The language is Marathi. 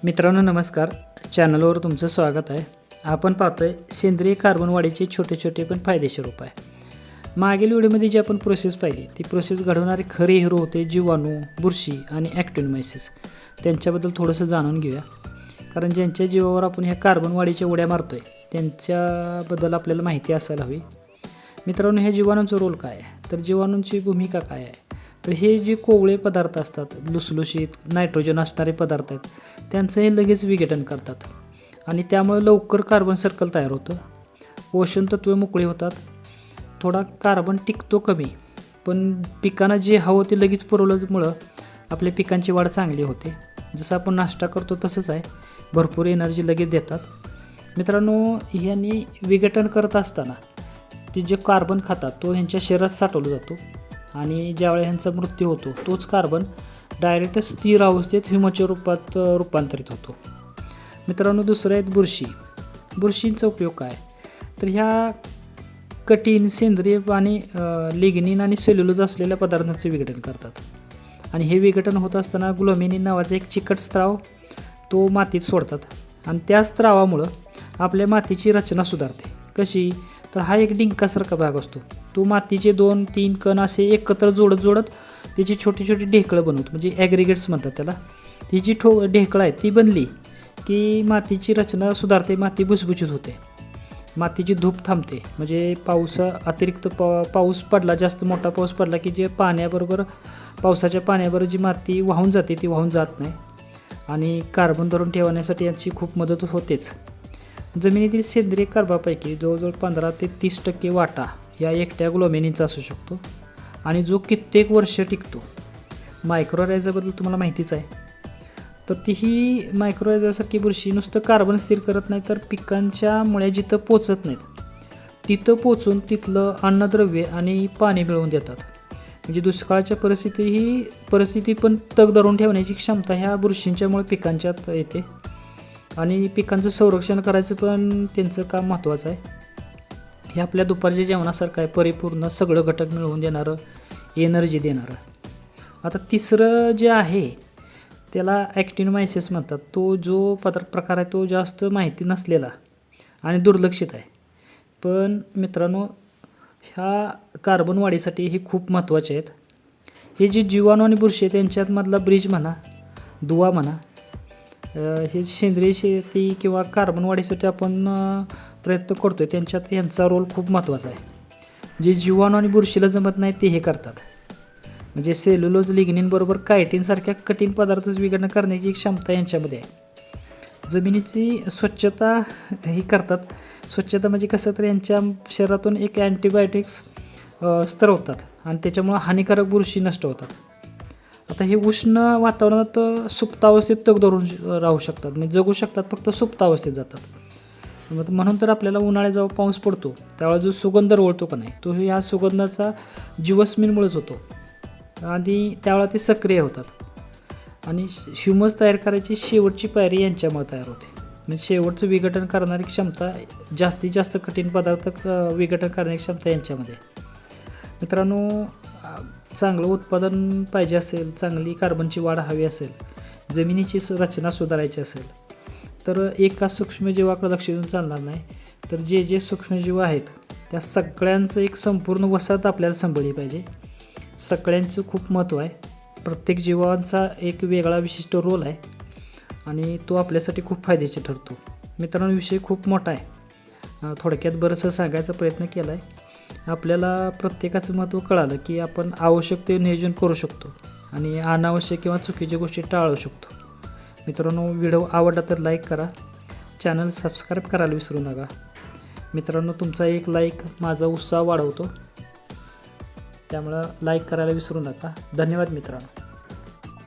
मित्रांनो नमस्कार, चॅनलवर तुमचं स्वागत आहे. आपण पाहतोय सेंद्रिय कार्बन वाढीचे छोटे छोटे पण फायदेशीर उपाय. मागील व्हिडिओमध्ये जी आपण प्रोसेस पाहिली ती प्रोसेस घडवणारे खरे हिरो होते जीवाणू, बुरशी आणि ॲक्टिनोमायसिस. त्यांच्याबद्दल थोडंसं जाणून घेऊया, कारण ज्यांच्या जीवावर आपण ह्या कार्बन वाढीच्या उड्या मारतोय त्यांच्याबद्दल आपल्याला माहिती असायला हवी. मित्रांनो, ह्या जीवाणूंचा रोल काय आहे, तर जीवाणूंची भूमिका काय आहे, तर हे जे कोवळे पदार्थ असतात, लुसलुशीत नायट्रोजन असणारे पदार्थ आहेत, त्यांचं हे लगेच विघटन करतात आणि त्यामुळे लवकर कार्बन सर्कल तयार होतं, पोषण तत्त्वे मोकळी होतात, थोडा कार्बन टिकतो कमी, पण पिकांना जे हवं ते लगेच पुरवल्यामुळं आपल्या पिकांची वाढ चांगली होते. जसं आपण नाश्ता करतो तसंच आहे, भरपूर एनर्जी लगेच देतात. मित्रांनो, ह्यांनी विघटन करत असताना ते जे कार्बन खातात तो ह्यांच्या शरीरात साठवला जातो आणि ज्यावेळेस ह्यांचा मृत्यू होतो तोच कार्बन डायरेक्ट स्थिर अवस्थेत ह्युमसच्या रूपात रूपांतरित होतो. मित्रांनो, दुसरं आहेत बुरशी. बुरशींचा उपयोग काय, तर ह्या कठीण सेंद्रिय आणि लिग्निन आणि सेल्युलोज असलेल्या पदार्थांचे विघटन करतात आणि हे विघटन होत असताना ग्लोमेनिन नावाचा एक चिकट स्त्राव तो मातीत सोडतात आणि त्या स्त्रावामुळं आपल्या मातीची रचना सुधारते. कशी, तर हा एक डिंकासारखा भाग असतो, तो मातीचे 2-3 कण असे एकत्र जोडत त्याची छोटी छोटी ढेकळं बनवतो, म्हणजे ॲग्रिगेट्स म्हणतात त्याला. ती जी ढेकळं आहे ती बनली की मातीची रचना सुधारते, माती भुसभुशीत होते, मातीची धूप थांबते. म्हणजे अतिरिक्त पाऊस पडला, जास्त मोठा पाऊस पडला की जे पावसाच्या पाण्याबरोबर जी माती वाहून जाते ती वाहून जात नाही आणि कार्बन धरून ठेवण्यासाठी याची खूप मदत होतेच. जमिनीतील सेंद्रिय कार्बापैकी जवळजवळ 15 ते 30% वाटा या एकट्या ग्लोमेनिनचा असू शकतो आणि जो कित्येक वर्ष टिकतो. मायक्रोरायझाबद्दल तुम्हाला माहितीच आहे, तर तीही मायक्रोरायझासारखी बुरशी नुसतं कार्बन स्थिर करत नाही, तर पिकांच्या मुळ्या जिथं पोचत नाहीत तिथं पोचून तिथलं अन्नद्रव्य आणि पाणी मिळवून देतात. म्हणजे दुष्काळाच्या परिस्थिती पण तग धरून ठेवण्याची क्षमता ह्या बुरशींच्यामुळे पिकांच्यात येते आणि पिकांचं संरक्षण करायचं पण त्यांचं काम महत्त्वाचं आहे. हे आपल्या दुपारच्या जेवणासारखं आहे, परिपूर्ण सगळं घटक मिळवून देणारं, एनर्जी देणारं. आता तिसरं जे आहे त्याला ॲक्टिनोमायसिस म्हणतात. तो जो प्रकार आहे तो जास्त माहिती नसलेला आणि दुर्लक्षित आहे, पण मित्रांनो ह्या कार्बन वाढीसाठी हे खूप महत्त्वाचे आहेत. हे जे जीवाणू आणि बुरशी आहेत त्यांच्यातमधला ब्रिज म्हणा, दुवा म्हणा, हे सेंद्रिय शेती किंवा कार्बन वाढीसाठी आपण प्रयत्न करतो आहे त्यांच्यात यांचा रोल खूप महत्त्वाचा आहे. जे जीवाणू आणि बुरशीला जमत नाही ते हे करतात, म्हणजे सेल्युलोज, लिग्निनबरोबर कायटिनसारख्या कठीण पदार्थच विघटन करण्याची क्षमता यांच्यामध्ये आहे. जमिनीची स्वच्छता ही करतात. स्वच्छता म्हणजे कसं, तर यांच्या शरीरातून एक अँटीबायोटिक्स स्त्रवतात आणि त्याच्यामुळं हानिकारक बुरशी नष्ट होतात. आता हे उष्ण वातावरणात सुप्तावस्थेत तग धरून राहू शकतात, म्हणजे जगू शकतात, फक्त सुप्तावस्थेत जातात. म्हणून तर आपल्याला उन्हाळ्यात जेव्हा पाऊस पडतो त्यावेळेला जो सुगंध रोवळतो का नाही, तो ह्या सुगंधाचा जीवस्मिनमुळेच होतो आणि त्यावेळेला ते सक्रिय होतात आणि ह्युमस तयार करायची शेवटची पायरी यांच्यामुळे तयार होते. म्हणजे शेवटचं विघटन करणारी क्षमता, जास्तीत जास्त कठीण पदार्थ विघटन करण्याची क्षमता यांच्यामध्ये. मित्रांनो, चांगलं उत्पादन पाहिजे असेल, चांगली कार्बनची वाढ हवी असेल, जमिनीची रचना सुधारायची असेल, तर एका सूक्ष्मजीवाकडे लक्ष देऊन चालणार नाही, तर जे सूक्ष्मजीव आहेत त्या सगळ्यांचं एक संपूर्ण वसाहत आपल्याला सांभाळली पाहिजे. सगळ्यांचं खूप महत्त्व आहे. प्रत्येक जीवांचा एक वेगळा विशिष्ट रोल आहे आणि तो आपल्यासाठी खूप फायद्याचा ठरतो. मित्रांनो, विषय खूप मोठा आहे, थोडक्यात बरंचसं सांगायचा प्रयत्न केला आहे. आपल्याला प्रत्येकाचं महत्त्व कळालं की आपण आवश्यक ते नियोजन करू शकतो आणि अनावश्यक किंवा चुकीच्या गोष्टी टाळू शकतो. मित्रांनो, व्हिडिओ आवडला तर लाईक करा, चॅनल सबस्क्राईब करायला विसरू नका. मित्रांनो, तुमचा एक लाईक माझा उत्साह वाढवतो, त्यामुळं लाईक करायला विसरू नका. धन्यवाद मित्रांनो.